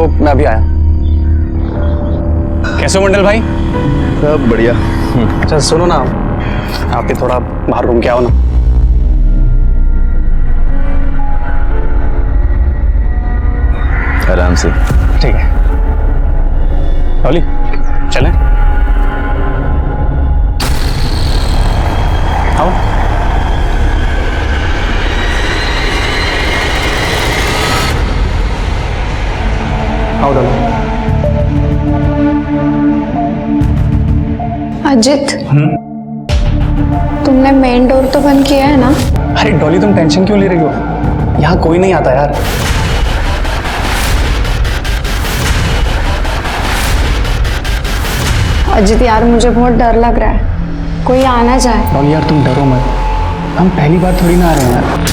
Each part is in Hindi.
रुको, मैं अभी आया। कैसे हो मंडल भाई? सब बढ़िया। अच्छा सुनो ना, आप भी थोड़ा बाहर घूम के आओ ना। आराम से। ठीक है डॉली, चलें? आओ। आओ डॉली। अजित, तुमने मेन डोर तो बंद किया है ना? अरे डॉली, तुम टेंशन क्यों ले रही हो? यहाँ कोई नहीं आता यार। अजित यार, मुझे बहुत डर लग रहा है, कोई आना जाए। डॉली यार तुम डरो मत, हम पहली बार थोड़ी ना आ रहे हैं यार।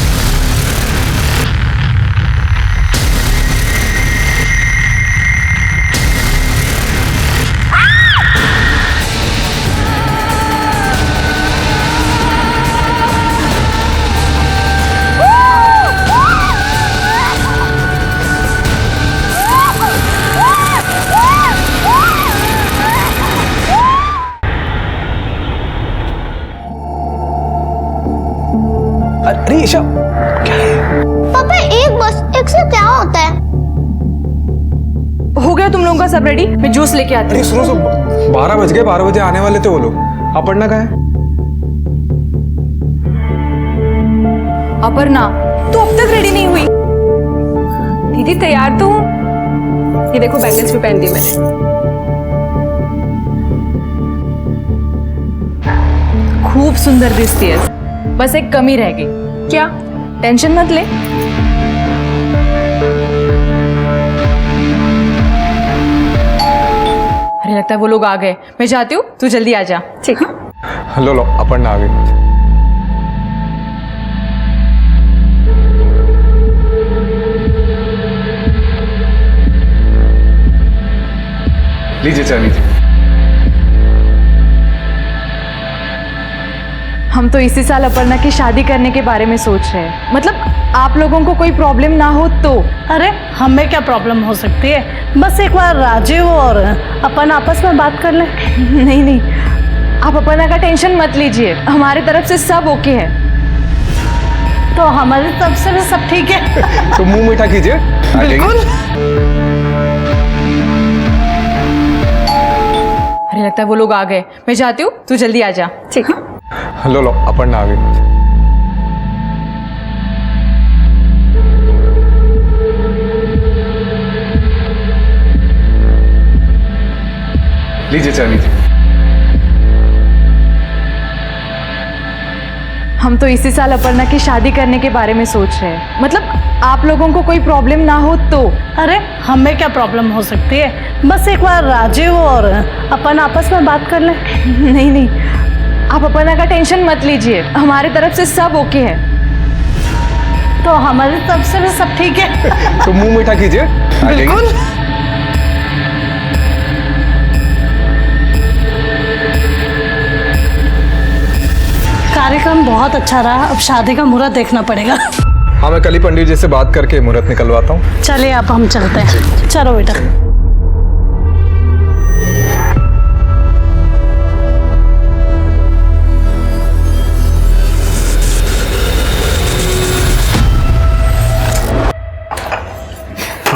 अरे ईशा, क्या है? पापा एक से क्या होता है? हो गया तुम लोगों का सब रेडी? मैं जूस लेके आती हूँ। अरे सुनो 12 बज गए, 12 बजे आने वाले थे वो लोग। अपर्णा कहाँ है? अपर्णा, तू अब तक रेडी नहीं हुई? दीदी तैयार तो हूँ। ये देखो बैंगल्स भी पहन दी मैंने। खूब सुंदर दिखती है, बस एक कमी रह गई। क्या? टेंशन मत ले। अरे लगता है वो लोग आ गए, मैं जाती हूँ, तू जल्दी आ जा। ठीक है। लो अपर्णा आ गई। लीजिए चाय लीजिए। हम तो इसी साल अपर्णा की शादी करने के बारे में सोच रहे हैं। मतलब आप लोगों को कोई प्रॉब्लम ना हो तो। अरे हमें क्या प्रॉब्लम हो सकती है, बस एक बार राजीव और अपन आपस में बात कर लें। नहीं, आप अपर्णा का टेंशन मत लीजिए, हमारी तरफ से सब ओके है। तो हमारी तरफ से भी सब ठीक है। तो मुंह मीठा कीजिए। बिल्कुल। अरे लगता है वो लोग आ गए, मैं जाती हूँ, तू जल्दी आ जा। ठीक है। लो अपर्णा आ गई। लीजिए चाय लीजिए। हम तो इसी साल अपर्णा की शादी करने के बारे में सोच रहे हैं। मतलब आप लोगों को कोई प्रॉब्लम ना हो तो। अरे हमें क्या प्रॉब्लम हो सकती है, बस एक बार राजीव और अपन आपस में बात कर लें। नहीं, आप अपर्णा का टेंशन मत लीजिए, हमारी तरफ से सब ओके है। तो हमारी तरफ से भी सब ठीक है। तो मुंह मीठा कीजिए। बिल्कुल। कार्यक्रम बहुत अच्छा रहा, अब शादी का मुहूर्त देखना पड़ेगा। हाँ मैं कल ही पंडित जी से बात करके मुहूर्त निकलवाता हूँ। चलिए अब हम चलते हैं। चलो बेटा।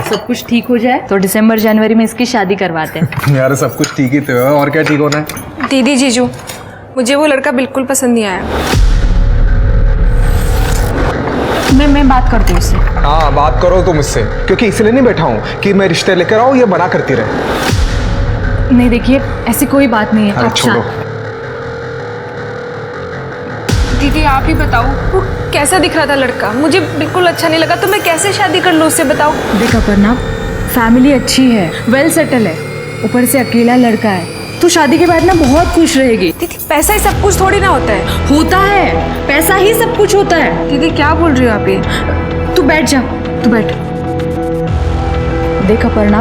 सब कुछ ठीक हो जाए तो दिसंबर जनवरी में इसकी शादी करवाते हैं। यार सब कुछ ठीक ही तो है, और क्या ठीक होना है? दीदी जीजू, मुझे वो लड़का बिल्कुल पसंद नहीं आया। मैं बात करती हूँ उससे। हाँ बात करो तुम इससे, क्योंकि इसलिए नहीं बैठा हूँ कि मैं रिश्ते लेकर आऊँ ये बना करती रहे। नहीं देखिए, ऐसी कोई बात नहीं है। अरे छोड़ो। दीदी आप ही बताओ, वो कैसा दिख रहा था लड़का? मुझे बिल्कुल अच्छा नहीं लगा, तो मैं कैसे शादी कर लूँ उससे, बताओ। देख अपर्णा, फैमिली अच्छी है, वेल सेटल है, ऊपर से अकेला लड़का है, तू शादी के बाद ना बहुत खुश रहेगी। दीदी पैसा ही सब कुछ थोड़ी ना होता है। होता है, पैसा ही सब कुछ होता है। दीदी क्या बोल रही हो आप ये? तू बैठ जा, तू बैठ। देख अपर्णा,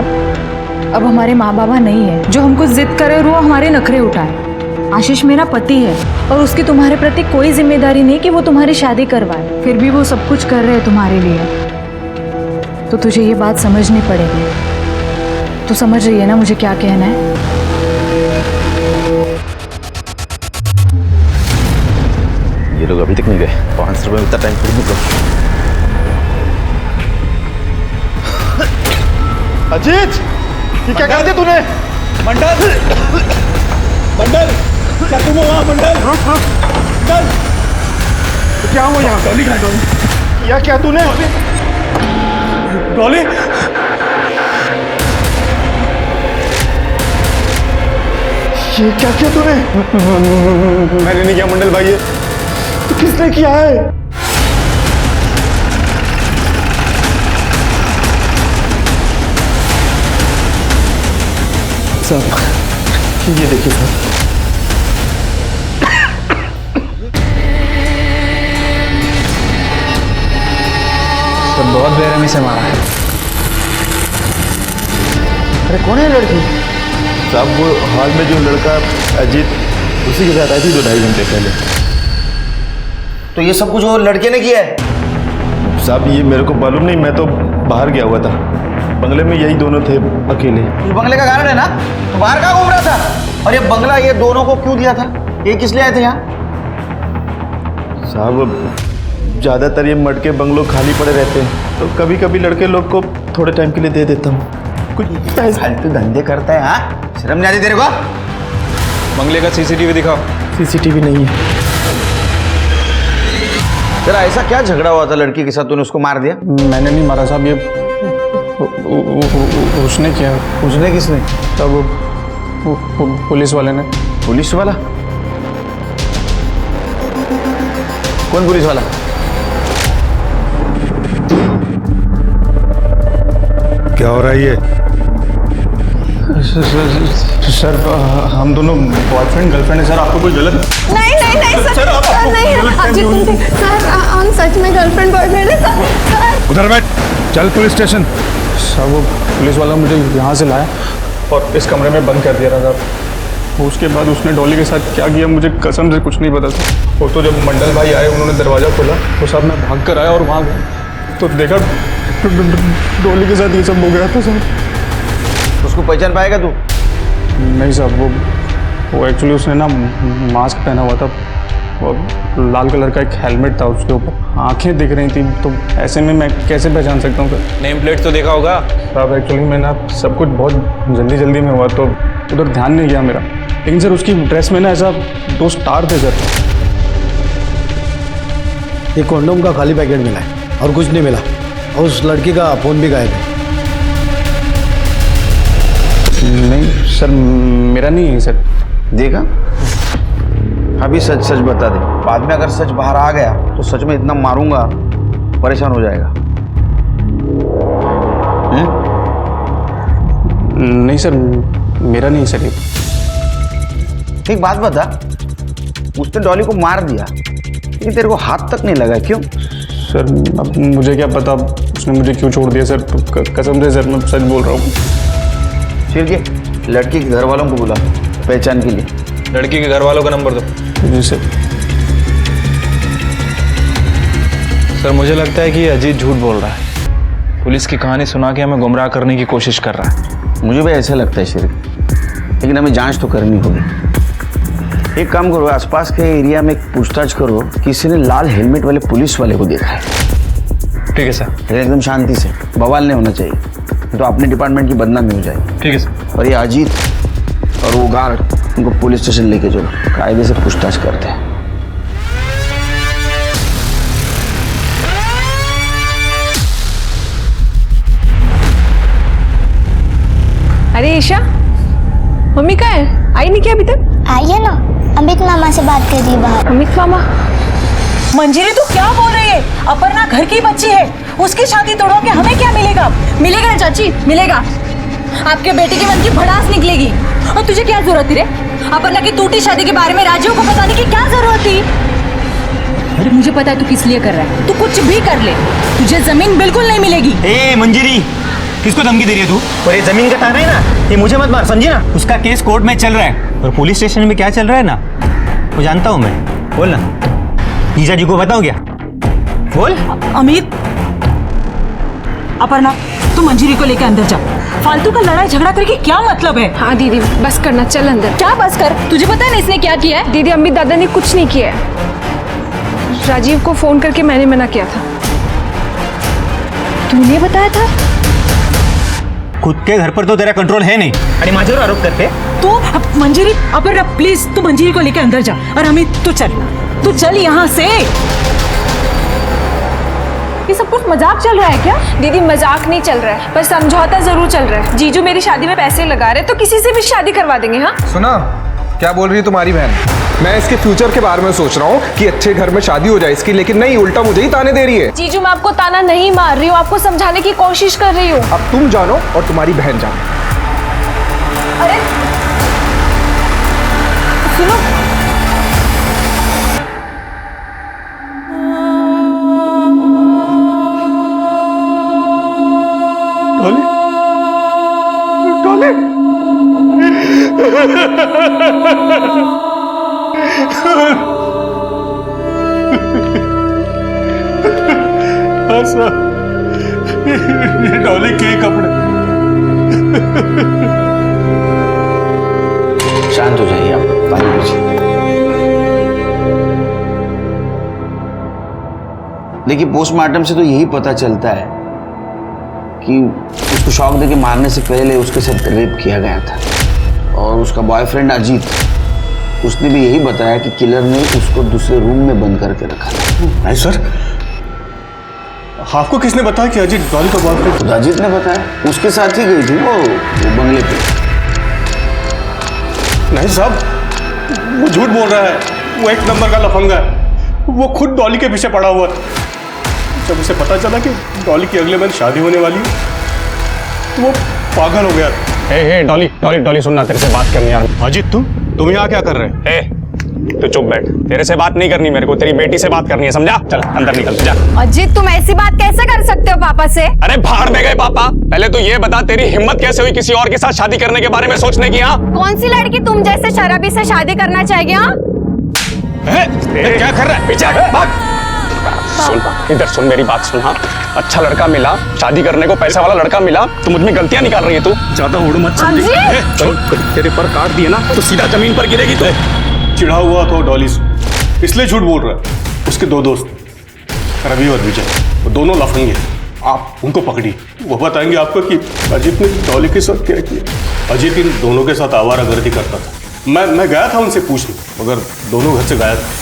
अब हमारे माँ बाबा नहीं है जो हमको जिद करे और वो हमारे नखरे उठाए। आशीष मेरा पति है और उसकी तुम्हारे प्रति कोई जिम्मेदारी नहीं कि वो तुम्हारी शादी करवाए, फिर भी वो सब कुछ कर रहे हैं तुम्हारे लिए। तो तुझे ये बात समझनी पड़ेगी। तो समझ रही है ना मुझे क्या कहना है? ये लोग अभी तक नहीं गए। 5 रुपए में इतना टाइम थोड़ी निकलो। अजीत, ये क्या कर दिया तूने? मंडल, मंडल, क्या तुम हो वहाँ? मंडल, रुक रुक, मंडल, तो क्या हुआ यहाँ? डॉली कहाँ है? डॉली, या क्या तूने? डॉली, ये क्या किया तूने? मैंने नहीं किया मंडल भाई, ये तो किसने किया है? सर, ये देखिए सर, तो बहुत बेरहमी से मारा है। अरे कौन है लड़की? साहब वो हॉल में जो लड़का अजीत, उसी के साथ आई थी 2-2.5 घंटे पहले। तो ये सब कुछ वो लड़के ने किया है? साहब ये मेरे को मालूम नहीं, मैं तो बाहर गया हुआ था। बंगले में यही दोनों थे अकेले। ये बंगले का कारण है ना? तो बाहर कहाँ घूम रहा था? और ये बंगला ये दोनों को क्यों दिया था? ये किस लिए आए थे यहाँ? साहब ज़्यादातर ये मटके बंगलों खाली पड़े रहते हैं, तो कभी कभी लड़के लोग को थोड़े टाइम के लिए दे देता हूँ। कुछ फालतू धंधे करता है, हाँ? शर्म नहीं आती तेरे को? बंगले का सीसीटीवी दिखाओ। सीसीटीवी नहीं है। तेरा ऐसा क्या झगड़ा हुआ था लड़की के साथ, तूने उसको मार दिया? मैंने नहीं मारा साहब, ये उसने किया। उसने किसने? तब पुलिस वाले ने। पुलिस वाला? कौन पुलिस वाला? क्या हो रहा है ये? सर हम दोनों बॉयफ्रेंड गर्लफ्रेंड है सर, आपको कोई गलत? नहीं नहीं नहीं सर, सर नहीं अजीत तुम सर हम सच में गर्लफ्रेंड बॉयफ्रेंड है सर। उधर बैठ, चल पुलिस स्टेशन। सर वो पुलिस वाला मुझे यहाँ से लाया और इस कमरे में बंद कर दिया था साहब। उसके बाद उसने डॉली के साथ क्या किया मुझे कसम से कुछ नहीं पता था। वो तो जब मंडल भाई आए उन्होंने दरवाज़ा खोला तो साहब मैं भाग कर आया और वहाँ गया तो देखा डॉली के साथ ये सब हो गया था साहब। उसको पहचान पाएगा तू? नहीं साहब वो एक्चुअली उसने ना मास्क पहना हुआ था, वो लाल कलर का एक हेलमेट था, उसके ऊपर आंखें दिख रही थी, तो ऐसे में मैं कैसे पहचान सकता हूँ सर? नेम प्लेट तो देखा होगा साहब। एक्चुअली मैं ना सब कुछ बहुत जल्दी में हुआ तो उधर ध्यान नहीं गया मेरा, लेकिन सर उसकी ड्रेस में ना ऐसा 2 स्टार थे सर। ये कॉन्डोम का खाली पैकेट मिला है और कुछ नहीं मिला, और उस लड़की का फ़ोन भी गायब है। नहीं सर मेरा नहीं है सर। देखा, अभी सच सच बता दे, बाद में अगर सच बाहर आ गया तो सच में इतना मारूंगा परेशान हो जाएगा। नहीं सर मेरा नहीं सर ये। एक बात बता, उसने डॉली को मार दिया लेकिन तेरे को हाथ तक नहीं लगा, क्यों? सर अब मुझे क्या पता उसने मुझे क्यों छोड़ दिया सर, कसम से सर मैं सच बोल रहा हूँ। फिर ये लड़की के घर वालों को बुला पहचान के लिए। लड़की के घर वालों का नंबर दो। जी सर। सर मुझे लगता है कि अजीत झूठ बोल रहा है, पुलिस की कहानी सुना के हमें गुमराह करने की कोशिश कर रहा है। मुझे भी ऐसा लगता है शरीफ, लेकिन हमें जांच तो करनी होगी। एक काम करो, आसपास के एरिया में पूछताछ करो, किसी ने लाल हेलमेट वाले पुलिस वाले को देखा है। ठीक है सर। लेकिन एकदम शांति से, बवाल नहीं होना चाहिए, तो अपने डिपार्टमेंट की बदनामी हो जाएगी। ठीक है सर। और ये अजीत और वो गार्ड, उनको पुलिस स्टेशन लेके चलो, कायदे से पूछताछ करते हैं। अरे ईशा, मम्मी कहाँ है? आई नहीं क्या अभी तक? आई है ना, अमित मामा से बात कर रही है बाहर। अमित मामा? मंजिरी तू क्या बोल रही है? अपर्णा घर की बच्ची है, उसकी शादी तोड़वा के हमें क्या मिलेगा? मिलेगा ना चाची, मिलेगा। आपके बेटे के मन की भड़ास निकलेगी। और तुझे क्या जरूरत थी रे? अपर्णा की टूटी शादी के बारे में राजीव को बताने की क्या जरूरत थी? अरे मुझे पता है तू किस लिए कर रहा है, तू कुछ भी कर ले, तुझे जमीन बिल्कुल नहीं मिलेगी। ए मंजिरी, किसको धमकी दे रही है तू? और ये जमीन का ताना है ना, ये मुझे मत मार, समझी ना? उसका केस कोर्ट में चल रहा है और पुलिस स्टेशन में क्या चल रहा है ना, वो जानता हूँ मैं। बोल ना, जीजा जी को बताओ क्या? बोल। अमित, अपर्णा तू मंजिरी को लेकर अंदर जा। फालतू का लड़ाई झगड़ा करके क्या मतलब है? हाँ दीदी बस करना, चल अंदर। क्या बस कर? तुझे पता है ना इसने क्या किया है? दीदी अम्मी दादा ने कुछ नहीं किया है। राजीव को फोन करके मैंने मना किया था। तूने बताया था? खुद के घर पर तो तेरा कंट्रोल है नहीं आणि माझ्यावर आरोप करते। तू मंजिरी, अपर्णा प्लीज तू मंजिरी को लेकर अंदर जा। और अमित तू चल यहाँ से। ये सब कुछ मजाक चल रहा है क्या? दीदी मजाक नहीं चल रहा है, पर समझौता जरूर चल रहा है। जीजू मेरी शादी में पैसे लगा रहे तो किसी से भी शादी करवा देंगे। हाँ सुना क्या बोल रही है तुम्हारी बहन? मैं इसके फ्यूचर के बारे में सोच रहा हूँ कि अच्छे घर में शादी हो जाए इसकी, लेकिन नहीं, उल्टा मुझे ही ताने दे रही है। जीजू मैं आपको ताना नहीं मार रही हूँ, आपको समझाने की कोशिश कर रही हूँ। अब तुम जानो और तुम्हारी बहन जानो। अरे सुनो, डॉली डॉली ये डॉली के कपड़े। शांत हो जाइए आप, पानी पीजिए। देखिए पोस्टमार्टम से तो यही पता चलता है कि उसको शॉक देके मारने से पहले उसके साथ रेप किया गया था। और उसका बॉयफ्रेंड अजीत, उसने भी यही बताया कि किलर ने उसको दूसरे रूम में बंद करके रखा था। नहीं सर, आपको किसने बताया कि अजीत डॉली का बॉयफ्रेंड? खुद अजीत ने बताया, उसके साथ ही गई थी वो बंगले पे। नहीं साहब, वो झूठ बोल रहा है। वो एक नंबर का लफंगा है। वो खुद डॉली के पीछे पड़ा हुआ था। जब उसे पता चला कि डॉली की अगले महीने शादी होने वाली है तो वो पागल हो गया। हे डॉली डॉली डॉली सुनना, तेरे से बात करनी यार। अजीत तुम यहाँ क्या कर रहे हैं? तू चुप बैठ, तेरे से बात नहीं करनी मेरे को, तेरी बेटी से बात करनी है, समझा? चल अंदर निकल जा। अजीत तुम ऐसी बात कैसे कर सकते हो पापा से? अरे भाड़ में गए पापा, पहले तो ये बता तेरी हिम्मत कैसे हुई किसी और के साथ शादी करने के बारे में सोचने की? हाँ कौन सी लड़की तुम जैसे शराबी से शादी करना चाहेगी? हाँ क्या कर रहा है? पीछे भाग। सुन इधर सुन, मेरी बात सुन। हाँ अच्छा लड़का मिला, शादी करने को पैसा वाला लड़का मिला, तो मुझ में गलतियां निकाल रही है तू। ज्यादा उड़ मत समझी, तेरे पर काट दिए ना तो सीधा जमीन पर गिरेगी तू। चिढ़ा हुआ तो डॉली से, इसलिए झूठ बोल रहा है। उसके दो दोस्त रवि और विजय, वो दोनों लफंगे। आप उनको पकड़ी, वो बताएंगे आपको कि अजीत ने डॉली के साथ क्या किया। अजीत इन दोनों के साथ आवारागर्दी करता था। मैं गया था उनसे पूछने, मगर दोनों घर से गायब थे।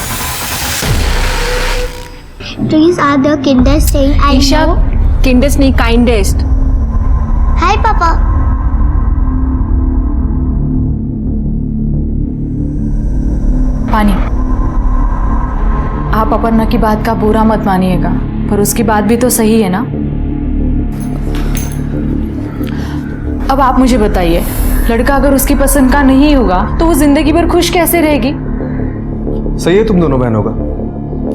Trees are the kindest thing I Isha, know. किंडेस्ट नहीं काइंडेस्ट। Hi पापा। पानी, आप अपर्णा की बात का बुरा मत मानिएगा, पर उसकी बात भी तो सही है ना। अब आप मुझे बताइए, लड़का अगर उसकी पसंद का नहीं होगा तो वो जिंदगी भर खुश कैसे रहेगी? सही है तुम दोनों बहनों का।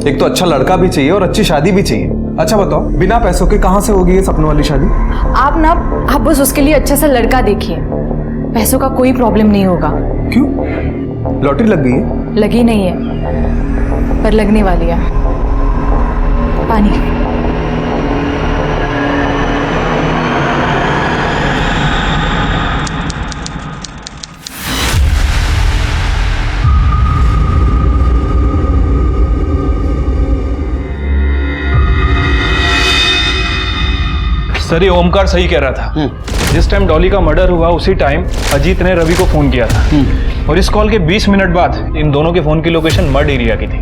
एक तो अच्छा लड़का भी चाहिए और अच्छी शादी भी चाहिए। अच्छा बताओ, बिना पैसों के कहाँ से होगी ये सपनों वाली शादी? आप बस उसके लिए अच्छा सा लड़का देखिए, पैसों का कोई प्रॉब्लम नहीं होगा। क्यों? लॉटरी लग गई है? लगी नहीं है, पर लगने वाली है। पानी। सर ये ओमकार सही कह रहा था। जिस टाइम डॉली का मर्डर हुआ उसी टाइम अजीत ने रवि को फोन किया था, और इस कॉल के 20 मिनट बाद इन दोनों के फोन की लोकेशन मर्ड एरिया की थी।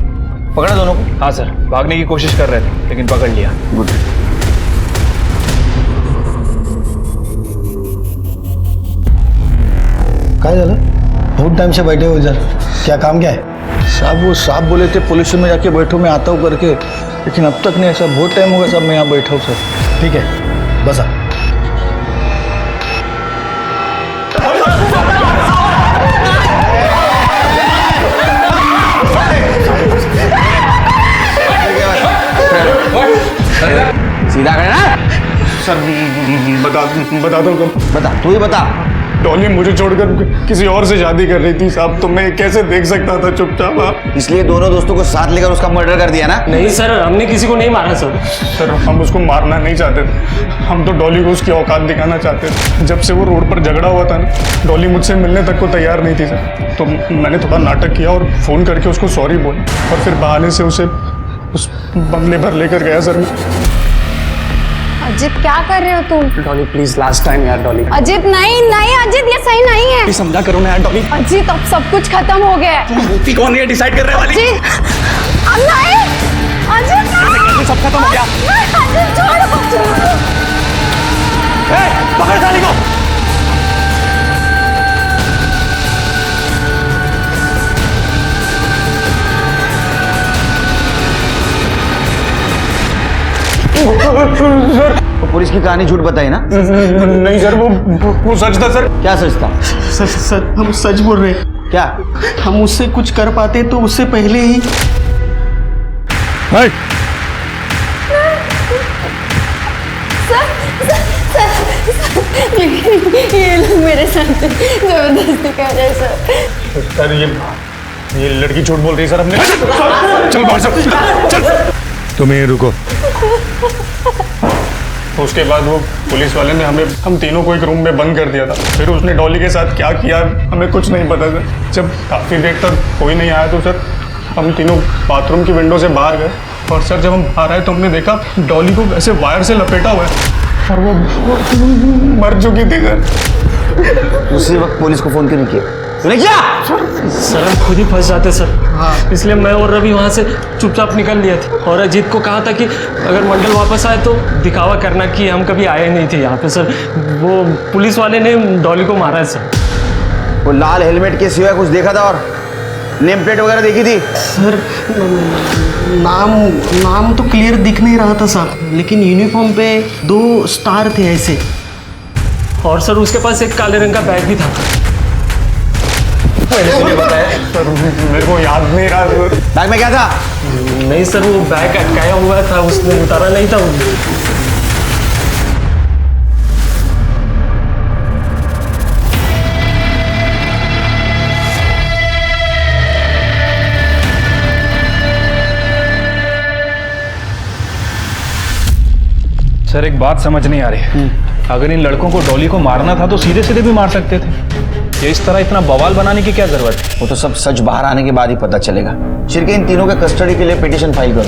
पकड़ा दोनों को? हाँ सर, भागने की कोशिश कर रहे थे लेकिन पकड़ लिया। गुड। क्या झालं? बहुत टाइम से बैठे हो इधर, क्या काम क्या है? साहब वो साहब बोले थे पुलिस में जाके बैठो, मैं आता हूँ करके, लेकिन अब तक नहीं ऐसा। बहुत टाइम होगा साहब मैं यहाँ बैठा हूँ सर। ठीक है बसा। सीधा करना। सर बता दो तुम। बता, तू ही बता। डॉली मुझे छोड़कर किसी और से शादी कर रही थी साहब, तो मैं कैसे देख सकता था चुपचाप आप? इसलिए दोनों दोस्तों को साथ लेकर उसका मर्डर कर दिया ना? नहीं सर, हमने किसी को नहीं मारा सर। सर हम उसको मारना नहीं चाहते थे, हम तो डॉली को उसकी औकात दिखाना चाहते थे। जब से वो रोड पर झगड़ा हुआ था ना, डॉली मुझसे मिलने तक को तैयार नहीं थी सर, तो मैंने थोड़ा नाटक किया और फ़ोन करके उसको सॉरी बोला और फिर बहाने से उसे उस बंगले पर लेकर गया सर। अजित क्या कर रहे हो तुम? डॉली प्लीज लास्ट टाइम यार डॉली। अजित नहीं नहीं अजित, ये सही नहीं है। समझा करो ना यार डॉली। अजित अब सब कुछ खत्म हो गया है। मूर्ति कौन है डिसाइड करने वाली? अजित अब नहीं, अजित नहीं। सब खत्म हो गया। अजित छोड़ो। पकड़ साली को। सर पुलिस की कहानी झूठ बताई ना? नहीं सर, वो सच था सर। क्या सच था? सर हम सच बोल रहे हैं। क्या हम उससे कुछ कर पाते तो उससे पहले ही। ये लोग मेरे साथ जबरदस्ती कर रहे हैं सर। ये लड़की झूठ बोल रही है सर। हमने चल बाहर चल। तुम यहीं रुको। तो उसके बाद वो पुलिस वाले ने हम तीनों को एक रूम में बंद कर दिया था। फिर उसने डॉली के साथ क्या किया हमें कुछ नहीं पता सर। जब काफ़ी देर तक कोई नहीं आया तो सर हम तीनों बाथरूम की विंडो से बाहर गए और सर जब हम बाहर आए तो हमने देखा डॉली को ऐसे वायर से लपेटा हुआ है और वो मर चुकी थी सर। उसी वक्त पुलिस को फोन क्यों नहीं किया? तूने किया? सर हम खुद ही फंस जाते सर। इसलिए मैं और रवि वहाँ से चुपचाप निकल लिए थे और अजीत को कहा था कि अगर मंडल वापस आए तो दिखावा करना कि हम कभी आए नहीं थे यहाँ पे सर। वो पुलिस वाले ने डॉली को मारा है सर। वो लाल हेलमेट के सिवाय कुछ देखा था और नेम प्लेट वगैरह देखी थी? सर नाम तो क्लियर दिख नहीं रहा था साहब, लेकिन यूनिफॉर्म पे 2 स्टार थे ऐसे। और सर उसके पास एक काले रंग का बैग भी था। सर मेरे को याद नहीं रहा। बैग में क्या था? नहीं सर, वो बैग अटकाया हुआ था, उसने उतारा नहीं था। सर एक बात समझ नहीं आ रही, अगर इन लड़कों को डॉली को मारना था तो सीधे सीधे भी मार सकते थे। ये इस तरह इतना बवाल बनाने की क्या जरूरत है? वो तो सब सच बाहर आने के बाद ही पता चलेगा। शिरके इन तीनों के कस्टडी के लिए पिटीशन फाइल करो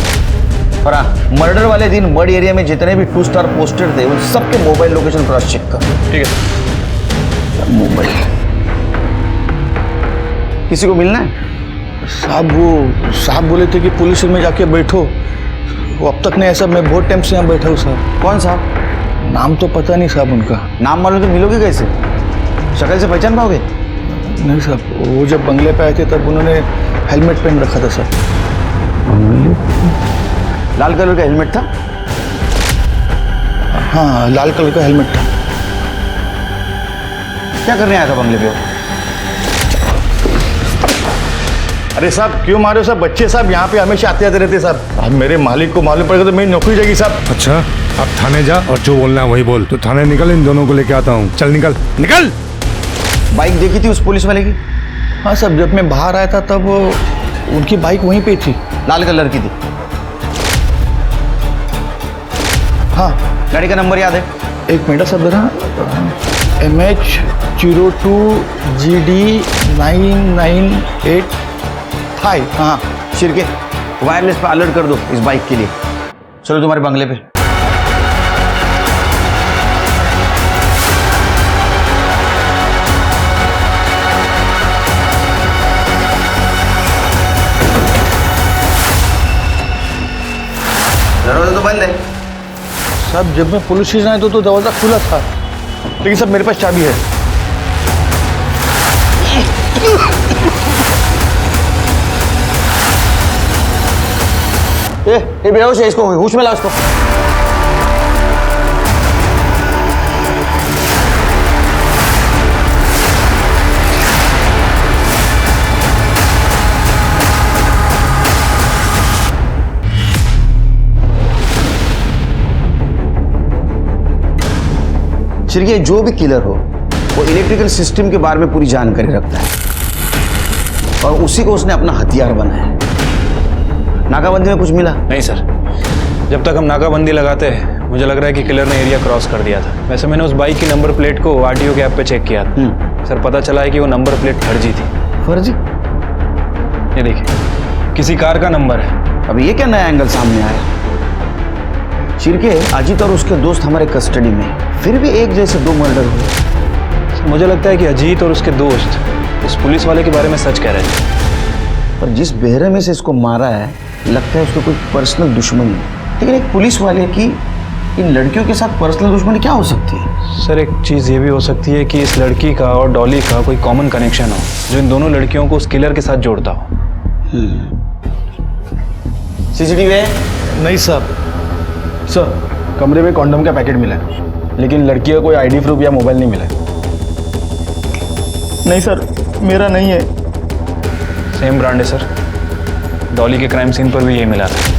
और हाँ, मर्डर वाले दिन मर्ड एरिया में जितने भी 2 स्टार पोस्टेड थे उन सबके मोबाइल लोकेशन क्रॉस चेक करो। ठीक है। मोबाइल किसी को मिलना है? साहब बोले थे कि पुलिस में जाके बैठो। वो अब तक नहीं ऐसा, मैं बहुत टाइम से यहाँ बैठा हूँ साहब। कौन साहब? नाम तो पता नहीं साहब उनका। नाम मालूम तो मिलोगे कैसे? शक्ल से पहचान पाओगे? नहीं साहब, वो जब बंगले पे आए थे तब उन्होंने हेलमेट पहन रखा था सर। लाल कलर का हेलमेट था? हाँ लाल कलर का हेलमेट था। क्या करने आया था बंगले पे? अरे साहब क्यों मारे हो साहब? बच्चे साहब यहाँ पे हमेशा आते जाते रहते साहब। अब मेरे मालिक को मालूम पड़ेगा तो मेरी नौकरी जाएगी साहब। अच्छा अब थाने जा और जो बोलना है वही बोल। तो थाने निकल, इन दोनों को लेके आता हूँ। चल निकल निकल। बाइक देखी थी उस पुलिस वाले की? हाँ साहब, जब मैं बाहर आया था तब उनकी बाइक वहीं पे थी। लाल कलर की थी? हाँ। गाड़ी का नंबर याद है? एक मिनट साहब जरा। MH02 GD 998 हाँ। शिरके वायरलेस पे अलर्ट कर दो इस बाइक के लिए। चलो तुम्हारे बंगले पे। दरवाजा तो बंद है साहब। जब मैं पुलिस स्टेशन आया तो दरवाजा खुला था, लेकिन साहब मेरे पास चाबी है। ये बेहोश है, इसको होश में लाओ इसको। शिरके जो भी किलर हो वो इलेक्ट्रिकल सिस्टम के बारे में पूरी जानकारी रखता है और उसी को उसने अपना हथियार बनाया। नाकाबंदी में कुछ मिला? नहीं सर, जब तक हम नाकाबंदी लगाते हैं मुझे लग रहा है कि किलर ने एरिया क्रॉस कर दिया था। वैसे मैंने उस बाइक की नंबर प्लेट को आरटीओ के ऐप पे चेक किया था। सर पता चला है कि वो नंबर प्लेट फर्जी थी। फर्जी? ये देखिए, किसी कार का नंबर है। अब ये क्या नया एंगल सामने आया? चिरके, अजीत और उसके दोस्त हमारे कस्टडी में, फिर भी एक जैसे दो मर्डर हुए। मुझे लगता है कि अजीत और उसके दोस्त उस पुलिस वाले के बारे में सच कह रहे थे। पर जिस बेहरे में से इसको मारा है, लगता है उसको कोई पर्सनल दुश्मनी है। लेकिन एक पुलिस वाले की इन लड़कियों के साथ पर्सनल दुश्मनी क्या हो सकती है? सर एक चीज़ ये भी हो सकती है कि इस लड़की का और डॉली का कोई कॉमन कनेक्शन हो जो इन दोनों लड़कियों को उस किलर के साथ जोड़ता हो। सीसीटीवी है? नहीं साहब। सर कमरे में कॉन्डम का पैकेट मिला है, लेकिन लड़की का कोई आईडी प्रूफ या मोबाइल नहीं मिला। नहीं सर, मेरा नहीं है। सेम ब्रांड है सर, डॉली के क्राइम सीन पर भी ये मिला था।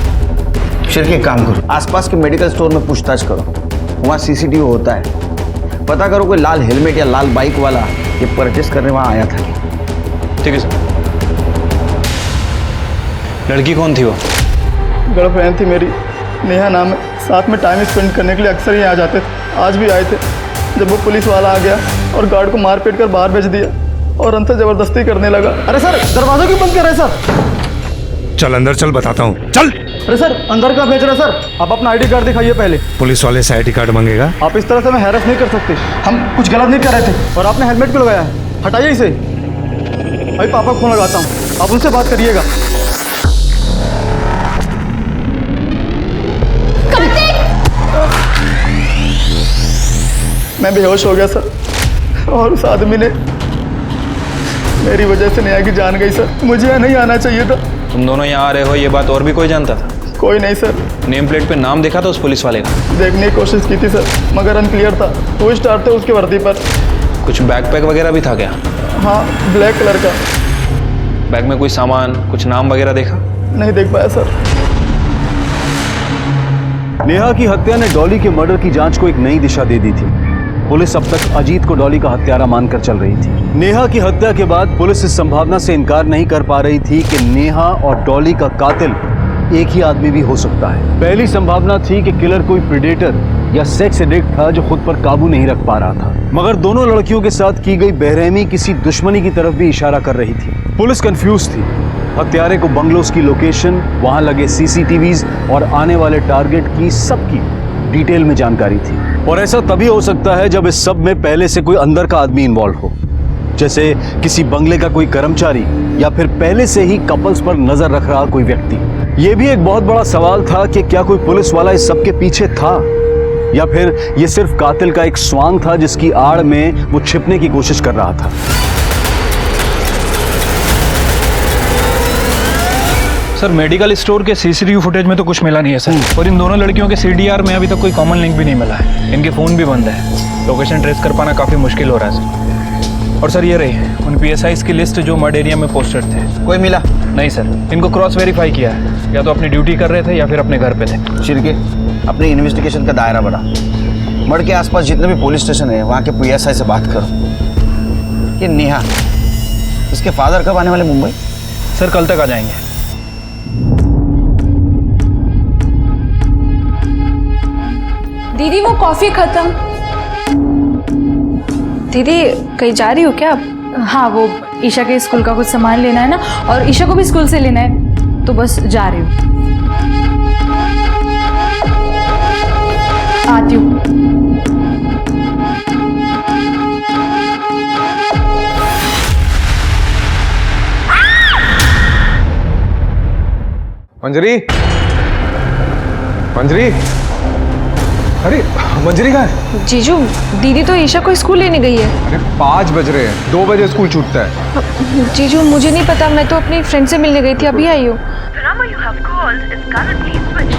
शिरके, एक काम करो, आसपास के मेडिकल स्टोर में पूछताछ करो, वहाँ सीसीटीवी होता है। पता करो कोई लाल हेलमेट या लाल बाइक वाला ये परचेस करने वहाँ आया था। ठीक है सर। लड़की कौन थी वो? गर्लफ्रेंड थी मेरी, नेहा नाम है। साथ में टाइम स्पेंड करने के लिए अक्सर ही आ जाते थे। आज भी आए थे। जब वो पुलिस वाला आ गया और गार्ड को मार पीट कर बाहर भेज दिया और अंतर जबरदस्ती करने लगा। अरे सर, दरवाजा क्यों बंद कर रहे हैं सर? चल अंदर चल, बताता हूँ, चल। अरे सर, अंदर का भेज रहे सर। आप अपना आईडी कार्ड दिखाइए पहले। पुलिस वाले से आईडी कार्ड मांगेगा? आप इस तरह से हमें हैरेस नहीं कर सकते। हम कुछ गलत नहीं कर रहे थे। और आपने हेलमेट क्यों लगाया है? हटाइए इसे। भाई पापा को फोन लगाता हूँ, आप उनसे बात करिएगा। मैं बेहोश हो गया सर, और उस आदमी ने मेरी वजह से नेहा की जान गई सर। मुझे यहाँ नहीं आना चाहिए था। तुम दोनों यहाँ आ रहे हो ये बात और भी कोई जानता था? कोई नहीं सर। नेम प्लेट पे नाम देखा था उस पुलिस वाले का? देखने की कोशिश की थी सर, मगर अनक्लियर था। 2 स्टार थे उसके वर्दी पर। कुछ बैकपैक वगैरह भी था क्या? हाँ, ब्लैक कलर का। बैग में कोई सामान, कुछ नाम वगैरह देखा? नहीं देख पाया सर। नेहा की हत्या ने डॉली के मर्डर की जांच को एक नई दिशा दे दी थी। पुलिस अब तक अजीत को डॉली का हत्यारा मानकर चल रही थी। नेहा की हत्या के बाद पुलिस इस संभावना से इनकार नहीं कर पा रही थी कि नेहा और डॉली का कातिल एक ही आदमी भी हो सकता है। पहली संभावना थी कि किलर कोई प्रेडेटर या सेक्स एडिक्ट था जो खुद पर काबू नहीं रख पा रहा था, मगर दोनों लड़कियों के साथ की गई बेरहमी किसी दुश्मनी की तरफ भी इशारा कर रही थी। पुलिस कंफ्यूज थी। हत्यारे को बंगलोज की लोकेशन, वहां लगे सीसीटीवीज और आने वाले टारगेट की सबकी डिटेल में जानकारी थी। और ऐसा तभी हो सकता है जब इस सब में पहले से कोई अंदर का आदमी इन्वॉल्व हो, जैसे किसी बंगले का कोई कर्मचारी या फिर पहले से ही कपल्स पर नजर रख रहा कोई व्यक्ति। यह भी एक बहुत बड़ा सवाल था कि क्या कोई पुलिस वाला इस सब के पीछे था, या फिर यह सिर्फ कातिल का एक स्वांग था जिसकी आड़ में वो छिपने की कोशिश कर रहा था। सर मेडिकल स्टोर के सीसीटीवी फुटेज में तो कुछ मिला नहीं है सर, और इन दोनों लड़कियों के सीडीआर में अभी तक कोई कॉमन लिंक भी नहीं मिला है। इनके फ़ोन भी बंद है। लोकेशन ट्रेस कर पाना काफ़ी मुश्किल हो रहा है सर। और सर ये रही उन पीएसआईज की लिस्ट जो मर्ड एरिया में पोस्टेड थे। कोई मिला? नहीं सर, इनको क्रॉस वेरीफाई किया है, या तो अपनी ड्यूटी कर रहे थे या फिर अपने घर पे थे। शिरके, अपनी इन्वेस्टिगेशन का दायरा बढ़ा। मर्ड के आसपास जितने भी पुलिस स्टेशन है वहाँ के पीएसआई से बात करो। ये नेहा, इसके फादर कब आने वाले मुंबई? सर कल तक आ जाएंगे। दीदी वो कॉफी खत्म। दीदी कहीं जा रही हो क्या आप? हाँ, वो ईशा के स्कूल का कुछ सामान लेना है ना, और ईशा को भी स्कूल से लेना है, तो बस जा रही हूँ। आती हूँ। मंजरी, मंजरी, अरे मंजरी कहाँ है? जीजू, दीदी तो ईशा को स्कूल लेने गई है। अरे 5 बज रहे हैं, 2 बजे स्कूल छूटता है। जीजू मुझे नहीं पता, मैं तो अपनी फ्रेंड से मिलने गई थी, अभी आई हूँ।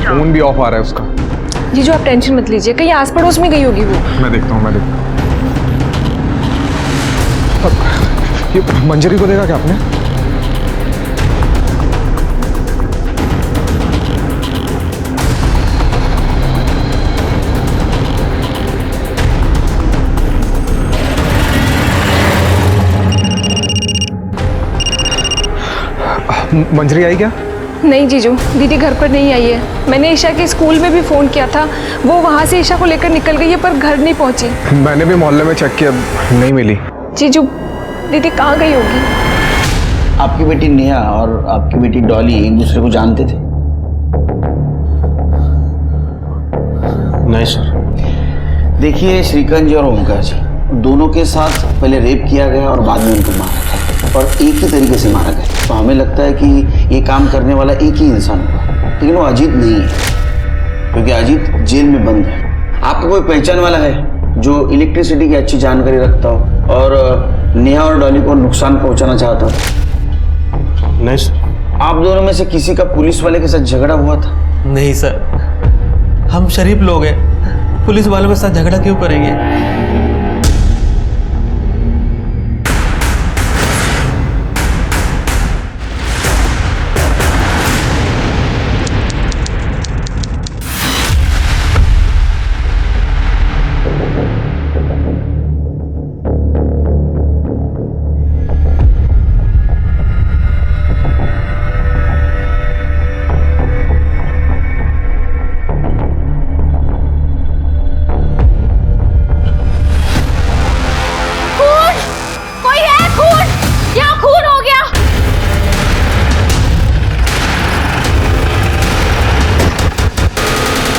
फोन भी ऑफ आ रहा है उसका। जीजू आप टेंशन मत लीजिए, कहीं आस पड़ोस में गई होगी वो। मैं देखता हूँ, ये मंजरी को देखा क्या आपने? मंजरी आई क्या? नहीं जीजू, दीदी घर पर नहीं आई है। मैंने ईशा के स्कूल में भी फ़ोन किया था, वो वहाँ से ईशा को लेकर निकल गई है पर घर नहीं पहुँची। मैंने भी मोहल्ले में चेक किया, नहीं मिली। जीजू, दीदी कहाँ गई होगी? आपकी बेटी नेहा और आपकी बेटी डॉली एक दूसरे को जानते थे? नहीं सर। देखिए श्रीकांत जी और ओमकार जी दोनों के साथ पहले रेप किया गया और बाद में उनको मारा गया, और एक ही तरीके से मारा गया। तो हमें लगता है कि ये काम करने वाला एक ही इंसान होगा, लेकिन वो अजीत नहीं है, क्योंकि अजीत जेल में बंद है। आपका कोई पहचान वाला है जो इलेक्ट्रिसिटी की अच्छी जानकारी रखता हो और नेहा और डॉली को नुकसान पहुंचाना चाहता हो? नहीं सर। आप दोनों में से किसी का पुलिस वाले के साथ झगड़ा हुआ था? नहीं सर, हम शरीफ लोग हैं, पुलिस वालों के साथ झगड़ा क्यों करेंगे?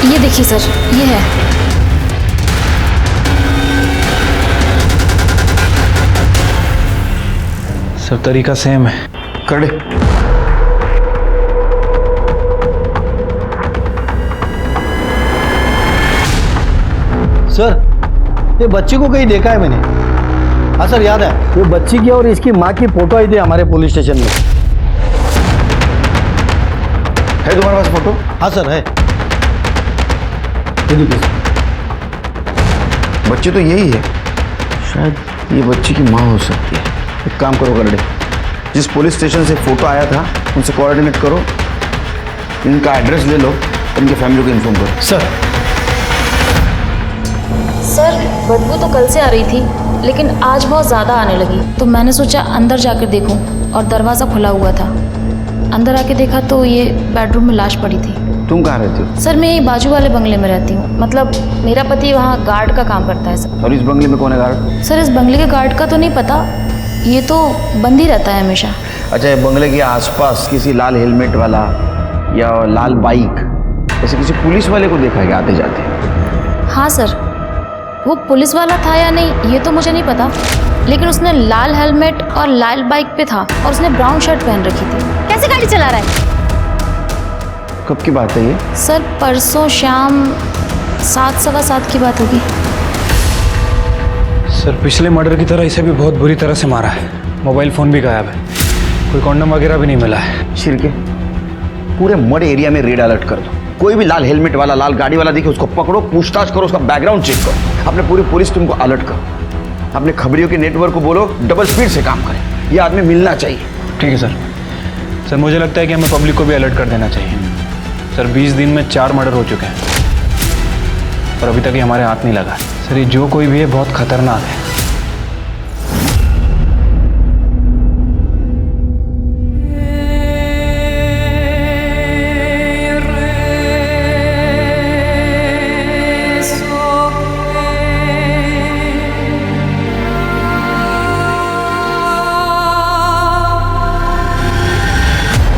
ये देखिए सर, ये है। सर तरीका सेम है। खड़े। सर, ये बच्ची को कहीं देखा है मैंने। हाँ सर, याद है, ये बच्ची की और इसकी माँ की फोटो आई थी हमारे पुलिस स्टेशन में। है तुम्हारे पास फोटो? हाँ सर, है। बच्ची तो यही है, शायद ये बच्ची की माँ हो सकती है। एक काम करो गरडे, जिस पुलिस स्टेशन से फोटो आया था उनसे कोऑर्डिनेट करो, इनका एड्रेस ले लो, इनके फैमिली को इन्फॉर्म करो। सर, बदबू तो कल से आ रही थी, लेकिन आज बहुत ज़्यादा आने लगी, तो मैंने सोचा अंदर जाकर देखूं, और दरवाज़ा खुला हुआ था। अंदर आके देखा तो ये बेडरूम में लाश पड़ी थी। तुम कहाँ रहती हो? सर, मैं यही बाजू वाले बंगले में रहती हूँ। मतलब मेरा पति वहाँ गार्ड का काम करता है सर। और इस बंगले में कौन है गार्ड? सर, इस बंगले के गार्ड का तो नहीं पता, ये तो बंद ही रहता है हमेशा। अच्छा, ये बंगले के आसपास किसी लाल हेलमेट वाला या लाल बाइक ऐसे किसी पुलिस वाले को देखा है आते जाते? हाँ सर, वो पुलिस वाला था या नहीं ये तो मुझे नहीं पता, लेकिन उसने लाल हेलमेट और लाल बाइक पे था, और उसने ब्राउन शर्ट पहन रखी थी। कैसे गाड़ी चला रहा है? कब की बात है ये? सर, परसों शाम 7:15 की बात होगी। सर, पिछले मर्डर की तरह इसे भी बहुत बुरी तरह से मारा है। मोबाइल फ़ोन भी गायब है, कोई कॉन्डम वगैरह भी नहीं मिला है। शिरके, पूरे मड एरिया में रेड अलर्ट कर दो। कोई भी लाल हेलमेट वाला, लाल गाड़ी वाला दिखे उसको पकड़ो, पूछताछ करो, उसका बैकग्राउंड चेक करो। अपने पूरी पुलिस टीम को अलर्ट करो, अपने खबरियों के नेटवर्क को बोलो डबल स्पीड से काम करें। ये आदमी मिलना चाहिए। ठीक है सर। सर, मुझे लगता है कि हमें पब्लिक को भी अलर्ट कर देना चाहिए। सर, 20 दिन में 4 मर्डर हो चुके हैं और अभी तक ये हमारे हाथ नहीं लगा। सर, ये जो कोई भी है बहुत खतरनाक है।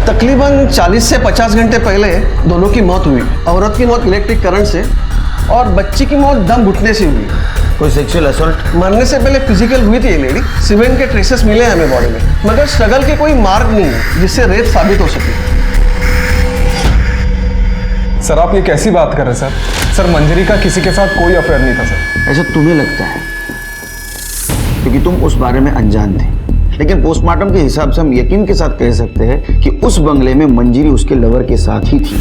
तकरीबन 40 से 50 घंटे पहले दोनों की मौत हुई। औरत की मौत इलेक्ट्रिक करंट से और बच्ची की मौत दम घुटने से हुई। कोई सेक्सुअल असॉल्ट? मरने से पहले फिजिकल हुई थी ये लेडी। सीमेंट के ट्रेसेस मिले हैं हमें बॉडी में, मगर स्ट्रगल के कोई मार्ग नहीं है जिससे रेप साबित हो सके। सर, आप ये कैसी बात कर रहे हैं सर? सर, मंजरी का किसी के साथ कोई अफेयर नहीं था सर। ऐसा तुम्हें लगता है क्योंकि तुम उस बारे में अनजान थे, लेकिन पोस्टमार्टम के हिसाब से हम यकीन के साथ कह सकते हैं कि उस बंगले में मंजरी उसके लवर के साथ ही थी।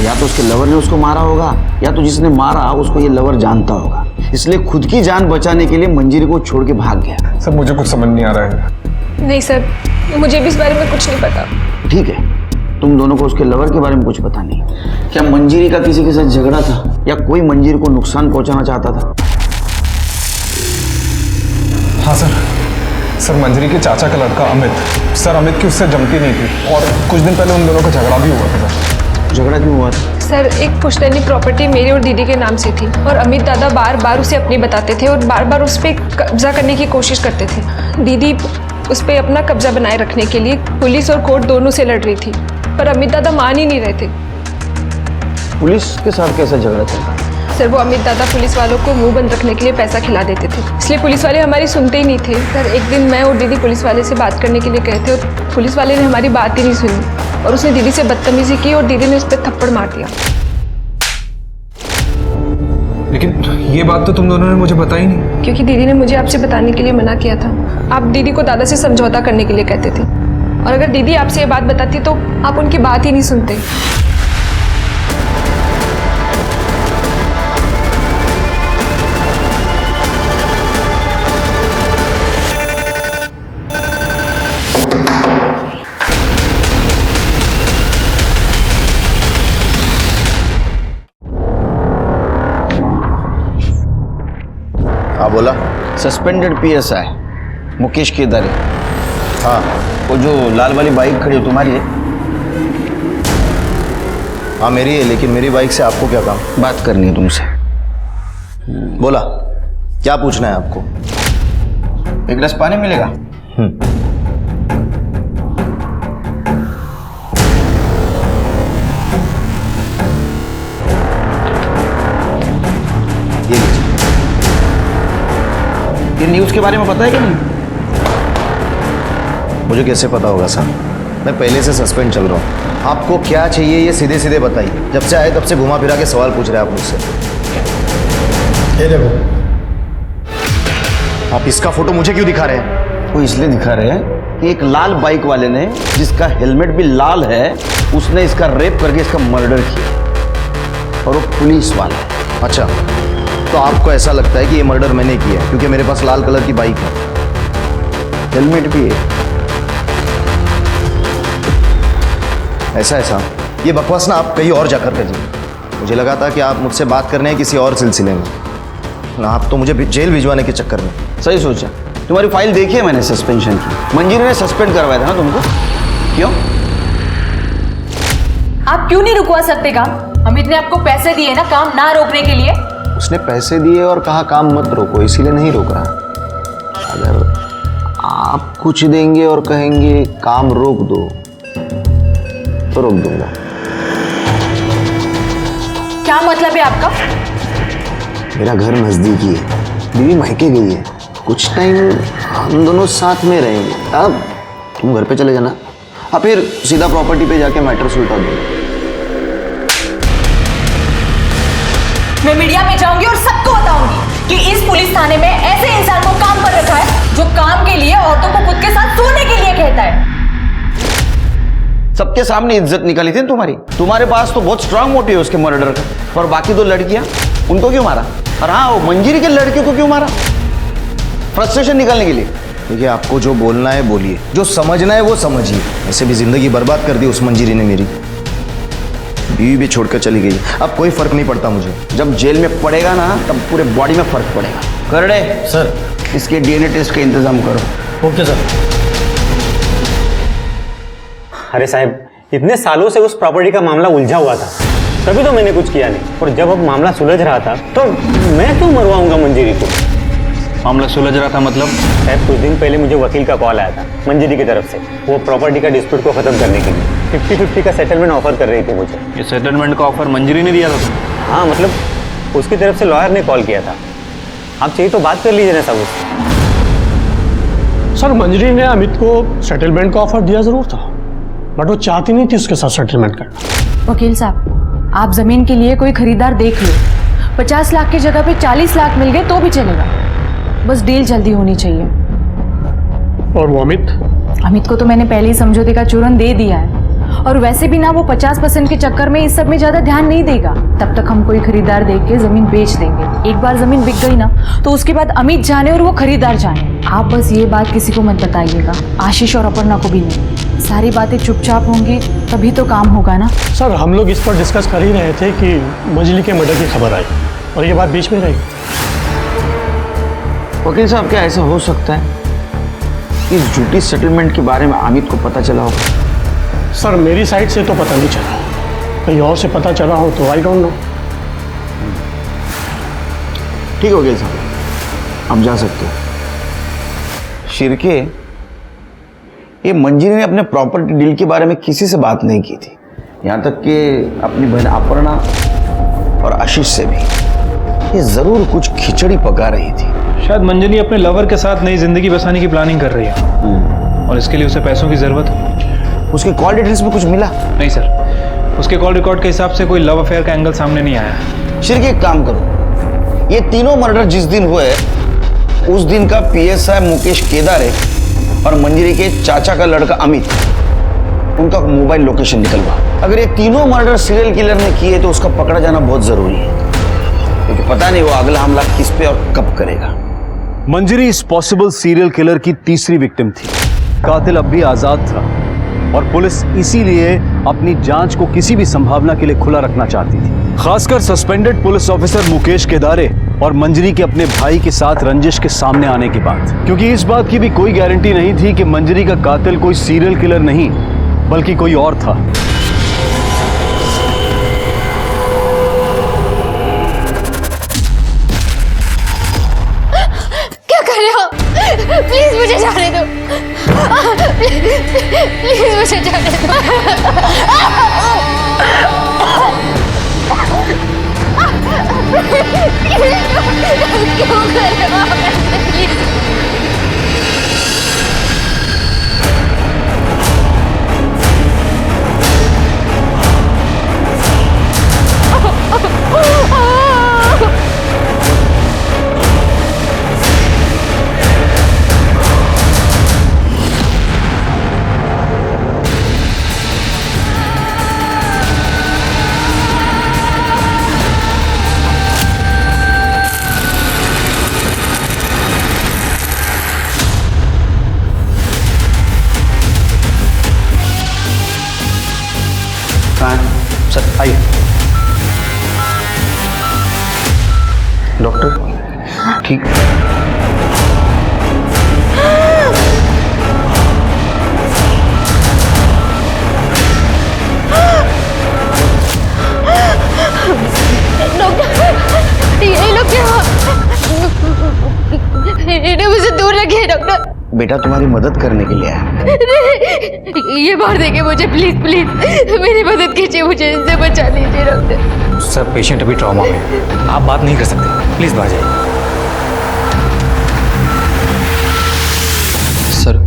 या तो उसके लवर ने उसको मारा होगा, या तो जिसने मारा उसको ये लवर जानता होगा, इसलिए खुद की जान बचाने के लिए मंजरी को छोड़ के भाग गया। सर, मुझे कुछ समझ नहीं आ रहा है। नहीं सर, मुझे भी इस बारे में कुछ नहीं पता। ठीक है, तुम दोनों को उसके लवर के बारे में कुछ पता नहीं। क्या मंजरी का किसी के साथ झगड़ा था, या कोई मंजरी को नुकसान पहुंचाना चाहता था? हाँ सर, सर मंजरी के चाचा का लड़का अमित, सर अमित की उससे जमती नहीं थी और कुछ दिन पहले उन दोनों का झगड़ा भी हुआ था सर। झगड़ा क्यों हुआ था? सर एक पुश्तैनी प्रॉपर्टी मेरी और दीदी के नाम से थी और अमित दादा बार बार उसे अपनी बताते थे और बार बार उस पर कब्जा करने की कोशिश करते थे। दीदी उस पर अपना कब्जा बनाए रखने के लिए पुलिस और कोर्ट दोनों से लड़ रही थी, पर अमित दादा मान ही नहीं रहे थे। पुलिस के साथ कैसा झगड़ा चल? सर वो अमित दादा पुलिस वालों को मुंह बंद रखने के लिए पैसा खिला देते थे, इसलिए पुलिस वाले हमारी सुनते ही नहीं थे। सर एक दिन मैं और दीदी पुलिस वाले से बात करने के लिए गए थे और पुलिस वाले ने हमारी बात ही नहीं सुनी और उसने दीदी से बदतमीजी की और दीदी ने उस पर थप्पड़ मार दिया। लेकिन ये बात तो तुम दोनों ने मुझे बताई नहीं। क्योंकि दीदी ने मुझे आपसे बताने के लिए मना किया था। आप दीदी को दादा से समझौता करने के लिए कहते थे और अगर दीदी आपसे ये बात बताती तो आप उनकी बात ही नहीं सुनते। हाँ बोला। सस्पेंडेड पीएसआई मुकेश केदारे। हाँ वो जो लाल वाली बाइक खड़ी हो तुम्हारी है? हाँ मेरी है, लेकिन मेरी बाइक से आपको क्या काम? बात करनी है तुमसे। बोला, क्या पूछना है आपको? एक गिलास पानी मिलेगा? ये लीजिए। ये न्यूज़ के बारे में पता है कि नहीं? मुझे कैसे पता होगा सर, मैं पहले से सस्पेंड चल रहा हूँ। आपको क्या चाहिए ये सीधे सीधे बताइए। जब से आए तब से घुमा फिरा के सवाल पूछ रहे हैं आप मुझसे। ये देखो, आप इसका फोटो मुझे क्यों दिखा रहे हैं? वो इसलिए दिखा रहे हैं कि एक लाल बाइक वाले ने, जिसका हेलमेट भी लाल है, उसने इसका रेप करके इसका मर्डर किया और वो पुलिस वाला है। अच्छा, तो आपको ऐसा लगता है कि ये मर्डर मैंने किया है क्योंकि मेरे पास लाल कलर की बाइक है, हेलमेट भी है? ऐसा ये बकवास ना आप कहीं और जाकर करिए। मुझे लगा था कि आप मुझसे बात करने हैं किसी और सिलसिले में, ना आप तो मुझे जेल भिजवाने के चक्कर में। सही सोचा। तुम्हारी फाइल देखी है मैंने सस्पेंशन की। मंजीरी ने सस्पेंड करवाया था ना तुमको? क्यों? आप क्यों नहीं रुकवा सकते काम? अमित ने आपको पैसे दिए ना काम ना रोकने के लिए। उसने पैसे दिए और कहा काम मत रोको, इसीलिए नहीं रोक रहा। अगर आप कुछ देंगे और कहेंगे काम रोक दो तो रोक दूंगा। क्या मतलब है आपका? मेरा घर नजदीकी है, बीवी मायके गई है, कुछ टाइम हम दोनों साथ में रहेंगे। अब तुम घर पे चले जाना, और फिर सीधा प्रॉपर्टी पे जाके मैटर सुलझा दो। मैं मीडिया में जाऊंगी और सबको बताऊंगी कि इस पुलिस थाने में ऐसे इंसान को काम पर रखा है जो काम के लिए औरतों को खुद के साथ सोने के लिए कहता है। सबके सामने इज्जत निकाली थी तुम्हारी। तुम्हारे पास तो बहुत स्ट्रांग मोटिव है उसके मर्डर का, और बाकी दो लड़कियां, उनको क्यों मारा? और हाँ, वो मंजीरी के लड़के को क्यों मारा? फ्रस्ट्रेशन निकालने के लिए। देखिए, आपको जो बोलना है बोलिए, जो समझना है वो समझिए। ऐसे भी जिंदगी बर्बाद कर दी उस मंजीरी ने मेरी। बीवी भी छोड़कर चली गई, अब कोई फर्क नहीं पड़ता मुझे। जब जेल में पड़ेगा ना तब पूरे बॉडी में फर्क पड़ेगा। करड़े सर, इसके डीएनए टेस्ट का इंतजाम करो। Okay sir. अरे साहब, इतने सालों से उस प्रॉपर्टी का मामला उलझा हुआ था, तभी तो मैंने कुछ किया नहीं। और जब अब मामला सुलझ रहा था तो मैं क्यों मरवाऊंगा मंजीरी को? मामला सुलझ रहा था मतलब? साहब, कुछ दिन पहले मुझे वकील का कॉल आया था मंजीरी की तरफ से, वो प्रॉपर्टी का डिस्प्यूट को खत्म करने के लिए 50-50 का सेटलमेंट ऑफर कर रही थी मुझे। ये सेटलमेंट का ऑफर मंजीरी ने दिया था तुमको? हाँ, मतलब उसकी तरफ से लॉयर ने कॉल किया था। आप चाहिए तो बात कर लीजिए ना सब उससे। सर, मंजरी ने अमित को सेटलमेंट का ऑफर दिया जरूर था, बट वो चाहती नहीं थी उसके साथ सेटलमेंट करना। वकील साहब, आप जमीन के लिए कोई खरीदार देख लो। 50 लाख की जगह पे 40 लाख मिल गए तो भी चलेगा, बस डील जल्दी होनी चाहिए। और वो अमित को तो मैंने पहले ही समझौते का चूरन दे दिया है, और वैसे भी ना वो 50% के चक्कर में इस सब में ज्यादा ध्यान नहीं देगा। तब तक हम कोई खरीदार देख के जमीन बेच देंगे। एक बार जमीन बिक गई ना तो उसके बाद अमित जाने और वो खरीदार जाने। आप बस ये बात किसी को मत बताइएगा, आशीष और अपर्णा को भी नहीं। सारी बातें चुपचाप होंगी तभी तो काम होगा ना। सर, हम लोग इस पर डिस्कस कर ही रहे थे कि मंजली के मर्डर की खबर आई और ये बात बीच में रही। वकील साहब, क्या ऐसा हो सकता है इस झूठी सेटलमेंट के बारे में अमित को पता चला होगा? सर मेरी साइड से तो पता नहीं चला, कहीं और से पता चला हो तो आई डोंट नो। ठीक हो गया साहब, अब जा सकते हो। शिरके, ये मंजिरी ने अपने प्रॉपर्टी डील के बारे में किसी से बात नहीं की थी, यहाँ तक कि अपनी बहन अपर्णा और आशीष से भी। ये जरूर कुछ खिचड़ी पका रही थी। शायद मंजिली अपने लवर के साथ नई जिंदगी बसाने की प्लानिंग कर रही है और इसके लिए उसे पैसों की जरूरत है। उसके कॉल डिटेल्स में कुछ मिला? नहीं सर, उसके कॉल रिकॉर्ड के हिसाब से कोई लव अफेयर का एंगल सामने नहीं आया। शिरके, एक काम करो, ये तीनों मर्डर जिस दिन हुए उस दिन का पीएसआई मुकेश केदारे और मंजिरी के चाचा का लड़का अमित, उनका मोबाइल लोकेशन निकलवा। अगर ये तीनों मर्डर सीरियल किलर ने किए तो उसका पकड़ा जाना बहुत जरूरी है, क्योंकि पता नहीं वो अगला हमला किस पे और कब करेगा। मंजिरी इस पॉसिबल सीरियल किलर की तीसरी विक्टिम थी। कातिल अब भी आजाद था और पुलिस इसीलिए अपनी जांच को किसी भी संभावना के लिए खुला रखना चाहती थी, खासकर सस्पेंडेड पुलिस ऑफिसर मुकेश केदारे और मंजिरी के अपने भाई के साथ रंजिश के सामने आने के बाद, क्योंकि इस बात की भी कोई गारंटी नहीं थी कि मंजिरी का कातिल कोई सीरियल किलर नहीं बल्कि कोई और था। क्या कर रहे हो? प्लीज मुझे जाने दो, प्लीज मुझे जाने दो। क्यों कर रहे हो आप ऐसे? प्लीज सर आइए। डॉक्टर ठीक? डॉक्टर, ये लोग क्या? इन्हें मुझे दूर रखिए डॉक्टर। बेटा तुम्हारी मदद करने के लिए आया। ये मार देंगे मुझे, प्लीज प्लीज मेरी मदद कीजिए, मुझे इनसे बचा लीजिए डॉक्टर। सर पेशेंट अभी ट्रॉमा में है, आप बात नहीं कर सकते, प्लीज बाहर जाइए। सर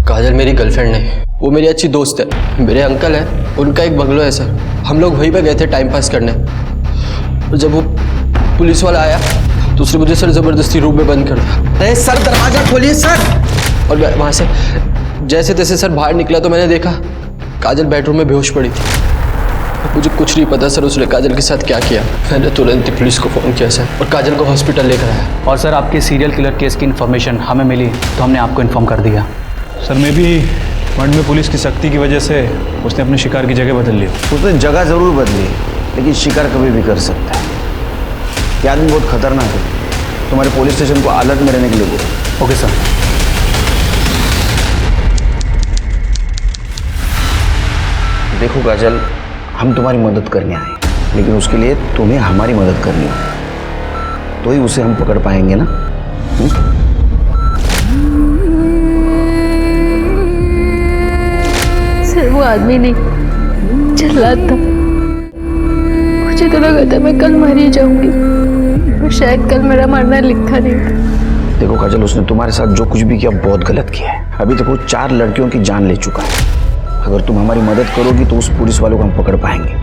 काजल मेरी गर्लफ्रेंड नहीं, वो मेरी अच्छी दोस्त है। मेरे अंकल है, उनका एक बंगलो है सर, हम लोग वहीं पे गए थे टाइम पास करने। और जब वो पुलिस वाला आया तो उसने मुझे सर जबरदस्ती रूम में बंद कर दिया। अरे सर दरवाजा खोलिए सर। और वहाँ से जैसे तैसे सर बाहर निकला तो मैंने देखा काजल बेडरूम में बेहोश पड़ी थी। मुझे कुछ नहीं पता सर उसने काजल के साथ क्या किया। मैंने तुरंत ही पुलिस को फ़ोन किया सर और काजल को हॉस्पिटल लेकर आया। और सर आपके सीरियल किलर केस की इन्फॉर्मेशन हमें मिली तो हमने आपको इन्फॉर्म कर दिया। सर मैं भी मंड में पुलिस की सख्ती की वजह से उसने अपने शिकार की जगह बदल ली। उसने जगह जरूर बदली, लेकिन शिकार कभी भी कर सकता है। ये आदमी बहुत खतरनाक है, तुम्हारे पुलिस स्टेशन को अलर्ट में रहने के लिए बोलो। Okay sir. देखो काजल, हम तुम्हारी मदद करने आए, लेकिन उसके लिए तुम्हें हमारी मदद करनी होगी, तो ही उसे हम पकड़ पाएंगे ना। सर वो आदमी नहीं, जल्लाद था। मुझे तो लगा था मैं कल मर ही जाऊंगी, और शायद कल मेरा मरना लिखा नहीं था। देखो काजल, उसने तुम्हारे साथ जो कुछ भी किया बहुत गलत किया है। अभी तक वो 4 लड़कियों की जान ले चुका है। अगर तुम हमारी मदद करोगी तो उस पुलिस वालों को हम पकड़ पाएंगे,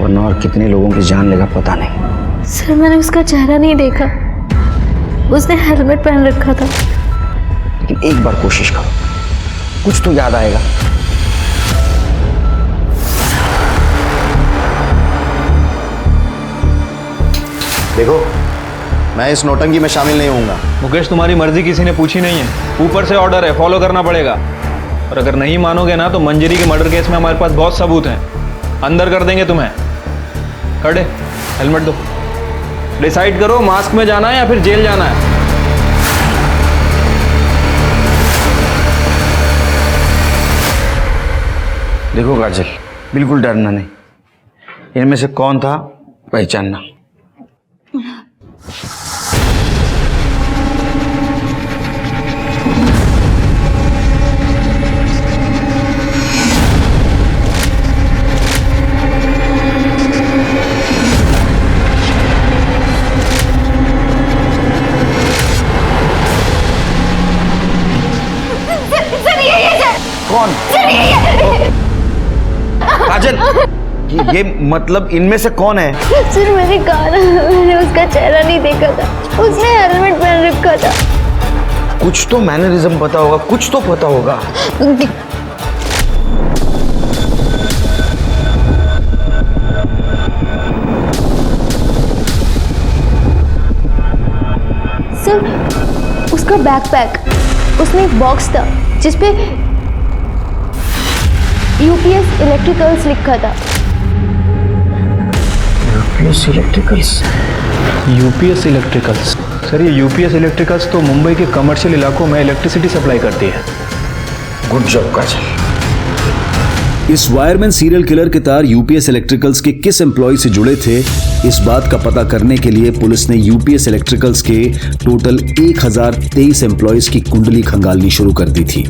वरना और कितने लोगों की जान लेगा पता नहीं। सर मैंने उसका चेहरा नहीं देखा, उसने हेलमेट पहन रखा था। लेकिन एक बार कोशिश करो, कुछ तो याद आएगा। देखो मैं इस नौटंकी में शामिल नहीं होऊंगा। मुकेश तुम्हारी मर्जी किसी ने पूछी नहीं है, ऊपर से ऑर्डर है, फॉलो करना पड़ेगा। और अगर नहीं मानोगे ना तो मंजिरी के मर्डर केस में हमारे पास बहुत सबूत हैं, अंदर कर देंगे तुम्हें। खड़े, हेलमेट दो। डिसाइड करो, मास्क में जाना है या फिर जेल जाना है। देखो काजल, बिल्कुल डरना नहीं। इनमें से कौन था पहचानना। कौन? काजल, ये मतलब इनमें से कौन है? सर मैंने कहा ना, मैंने उसका चेहरा नहीं देखा था, उसने हेलमेट पहन रखा था। कुछ तो मैनरिज्म पता होगा, कुछ तो पता होगा। सर उसका बैकपैक, उसमें एक बॉक्स था जिसपे यूपीएस इलेक्ट्रिकल्स लिखा था। UPS electricals? UPS electricals? Sir ये यूपीएस इलेक्ट्रिकल्स तो मुंबई के कमर्शियल इलाकों में इलेक्ट्रिसिटी सप्लाई करती है। गुड जॉब काजल। इस वायरमैन सीरियल किलर के तार यूपीएस इलेक्ट्रिकल्स के किस एम्प्लॉय से जुड़े थे, इस बात का पता करने के लिए पुलिस ने यूपीएस इलेक्ट्रिकल्स के टोटल 1023 एम्प्लॉयज की कुंडली खंगालनी शुरू कर दी थी।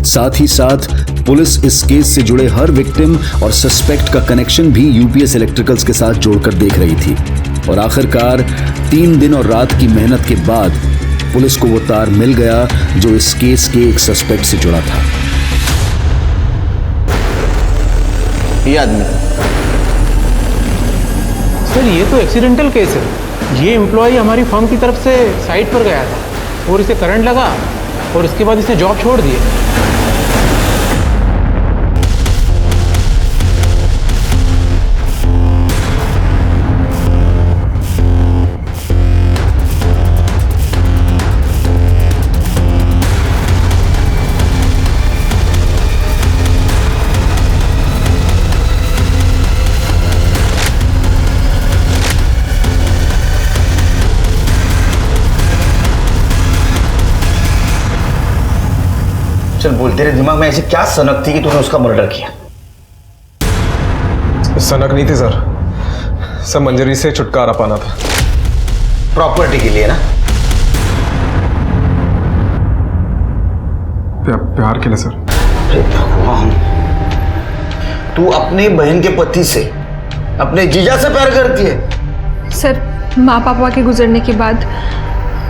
साथ ही साथ पुलिस इस केस से जुड़े हर विक्टिम और सस्पेक्ट का कनेक्शन भी यूपीएस इलेक्ट्रिकल्स के साथ जोड़कर देख रही थी। और आखिरकार 3 दिन और रात की मेहनत के बाद पुलिस को वो तार मिल गया जो इस केस के एक सस्पेक्ट से जुड़ा था। ये आदमी। सर ये तो एक्सीडेंटल केस है। ये एम्प्लॉय हमारी फर्म की तरफ से साइट पर गया था और इसे करंट लगा और इसके बाद इसने जॉब छोड़ दी। चल बोल, तेरे दिमाग में ऐसी क्या सनक थी कि तूने उसका मर्डर किया? सनक नहीं थी सर, सब मंजरी से छुटकारा पाना था। प्रॉपर्टी के लिए ना? प्यार के लिए सर। अरे भगवान, तू अपनी बहन के पति से, अपने जीजा से प्यार करती है? सर माँ पापा के गुजरने के बाद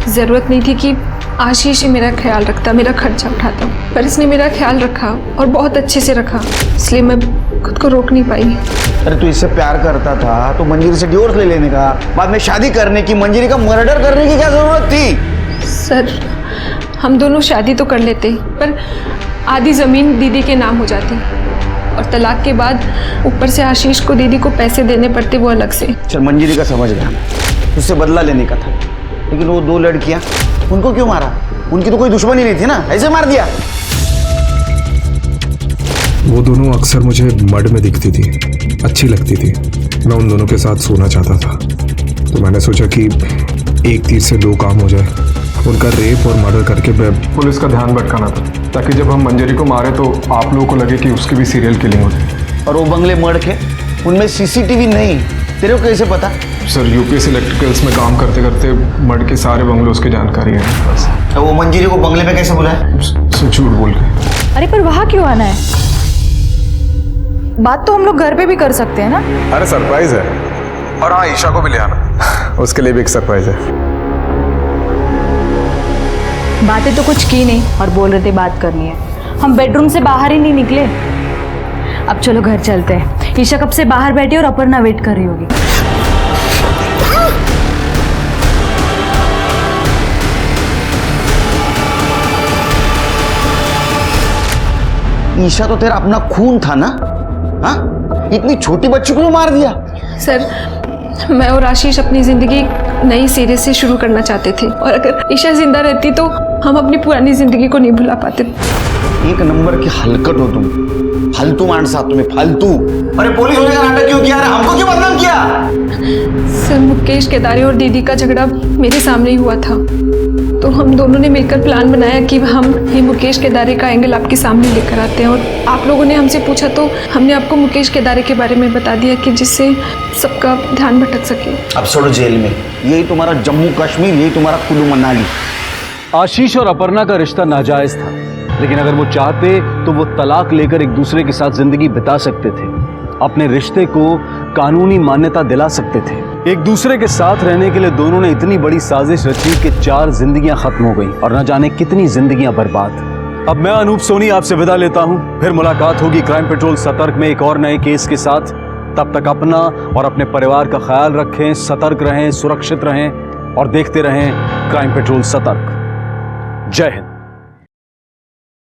ज़रूरत नहीं थी कि आशीष ही मेरा ख्याल रखता, मेरा खर्चा उठाता, पर इसने मेरा ख्याल रखा और बहुत अच्छे से रखा, इसलिए मैं खुद को रोक नहीं पाई। अरे तू इससे प्यार करता था तो मंजरी से डिवोर्स ले लेने का, बाद में शादी करने की, मंजरी का मर्डर करने की क्या जरूरत थी? सर हम दोनों शादी तो कर लेते, पर आधी ज़मीन दीदी के नाम हो जाती और तलाक के बाद ऊपर से आशीष को दीदी को पैसे देने पड़ते, वो अलग से। चल मंजरी का समझ गया, उससे बदला लेने का था, लेकिन वो 2 लड़कियां, उनको क्यों मारा? उनकी तो कोई दुश्मनी नहीं थी ना, ऐसे मार दिया। वो दोनों अक्सर मुझे मड में दिखती थी, अच्छी लगती थी। मैं उन दोनों के साथ सोना चाहता था, तो मैंने सोचा कि एक तीर से 2 काम हो जाए। उनका रेप और मर्डर करके पुलिस का ध्यान भटकाना था, ताकि जब हम मंजरी को मारे तो आप लोगों को लगे कि उसकी भी सीरियल किलिंग होती। और वो बंगले मर्ड के, उनमें सीसीटीवी नहीं, तेरे को कैसे पता? सर यूपीएस इलेक्ट्रिकल्स में काम करते करते मर्ड के सारे बंगलों की जानकारी है। तो वो मंजरी को बंगले में कैसे बुलाया? झूठ बोल के। अरे पर वहाँ क्यों आना है? बात तो हम लोग घर पे भी कर सकते हैं ना। अरे सरप्राइज है, और हाँ ईशा को भी ले आना, उसके लिए भी एक सरप्राइज है। बातें तो कुछ की नहीं और बोल रहे थे बात करनी है। हम बेडरूम से बाहर ही नहीं निकले। अब चलो घर चलते हैं। ईशा कब से बाहर बैठी और अपर्णा वेट कर रही होगी। ईशा तो तेरा अपना खून था ना? हाँ, इतनी छोटी बच्ची को मार दिया? सर मैं और आशीष अपनी जिंदगी नई सिरे से शुरू करना चाहते थे, और अगर ईशा जिंदा रहती तो हम अपनी पुरानी जिंदगी को नहीं भुला पाते। एक नंबर की हलकट हो तुम, फालतू मानसा तुम्हें, फालतू। अरे पुलिस होने का नाटक क्यों किया? हमको क्यों बदनाम किया? सर मुकेश केदारी और दीदी का झगड़ा मेरे सामने ही हुआ था, तो हम दोनों ने मिलकर प्लान बनाया कि हम ये मुकेश केदारे का एंगल आपके सामने लेकर आते हैं, और आप लोगों ने हमसे पूछा तो हमने आपको मुकेश केदारे के बारे में बता दिया कि जिससे सबका ध्यान भटक सके। अब छोड़ो जेल में, यही तुम्हारा जम्मू कश्मीर, यही तुम्हारा कुल्लू मनाली। आशीष और अपर्णा का रिश्ता नाजायज था, लेकिन अगर वो चाहते तो वो तलाक लेकर एक दूसरे के साथ जिंदगी बिता सकते थे, अपने रिश्ते को कानूनी मान्यता दिला सकते थे। एक दूसरे के साथ रहने के लिए दोनों ने इतनी बड़ी साजिश रची कि 4 जिंदगियां खत्म हो गई और न जाने कितनी जिंदगियां बर्बाद। अब मैं अनूप सोनी आपसे विदा लेता हूं, फिर मुलाकात होगी क्राइम पेट्रोल सतर्क में एक और नए केस के साथ। तब तक अपना और अपने परिवार का ख्याल रखें, सतर्क रहें, सुरक्षित रहें और देखते रहें क्राइम पेट्रोल सतर्क। जय हिंद।